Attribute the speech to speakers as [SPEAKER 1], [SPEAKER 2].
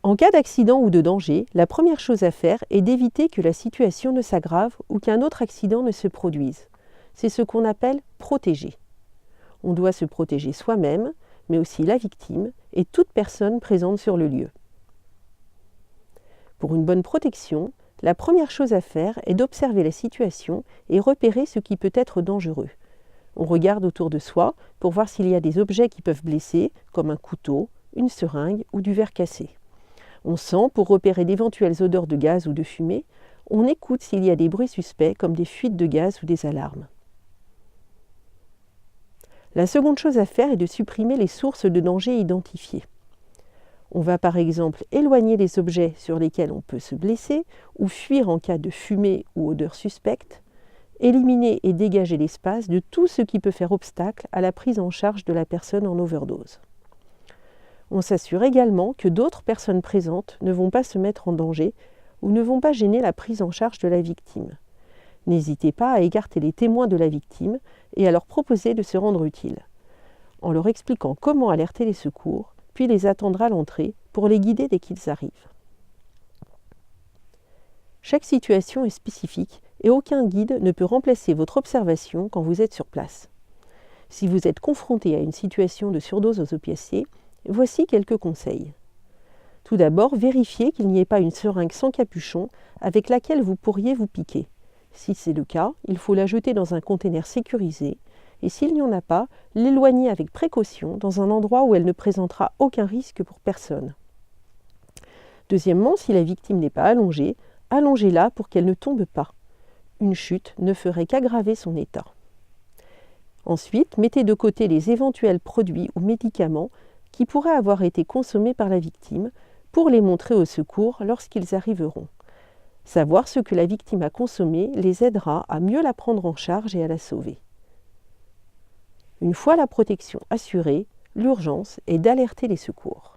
[SPEAKER 1] En cas d'accident ou de danger, la première chose à faire est d'éviter que la situation ne s'aggrave ou qu'un autre accident ne se produise. C'est ce qu'on appelle protéger. On doit se protéger soi-même, mais aussi la victime et toute personne présente sur le lieu. Pour une bonne protection, la première chose à faire est d'observer la situation et repérer ce qui peut être dangereux. On regarde autour de soi pour voir s'il y a des objets qui peuvent blesser, comme un couteau, une seringue ou du verre cassé. On sent pour repérer d'éventuelles odeurs de gaz ou de fumée. On écoute s'il y a des bruits suspects comme des fuites de gaz ou des alarmes. La seconde chose à faire est de supprimer les sources de danger identifiées. On va par exemple éloigner les objets sur lesquels on peut se blesser ou fuir en cas de fumée ou odeur suspecte, éliminer et dégager l'espace de tout ce qui peut faire obstacle à la prise en charge de la personne en overdose. On s'assure également que d'autres personnes présentes ne vont pas se mettre en danger ou ne vont pas gêner la prise en charge de la victime. N'hésitez pas à écarter les témoins de la victime et à leur proposer de se rendre utiles, en leur expliquant comment alerter les secours, puis les attendre à l'entrée pour les guider dès qu'ils arrivent. Chaque situation est spécifique et aucun guide ne peut remplacer votre observation quand vous êtes sur place. Si vous êtes confronté à une situation de surdose aux opiacés, voici quelques conseils. Tout d'abord, vérifiez qu'il n'y ait pas une seringue sans capuchon avec laquelle vous pourriez vous piquer. Si c'est le cas, il faut la jeter dans un conteneur sécurisé et s'il n'y en a pas, l'éloigner avec précaution dans un endroit où elle ne présentera aucun risque pour personne. Deuxièmement, si la victime n'est pas allongée, allongez-la pour qu'elle ne tombe pas. Une chute ne ferait qu'aggraver son état. Ensuite, mettez de côté les éventuels produits ou médicaments qui pourraient avoir été consommés par la victime pour les montrer au secours lorsqu'ils arriveront. Savoir ce que la victime a consommé les aidera à mieux la prendre en charge et à la sauver. Une fois la protection assurée, l'urgence est d'alerter les secours.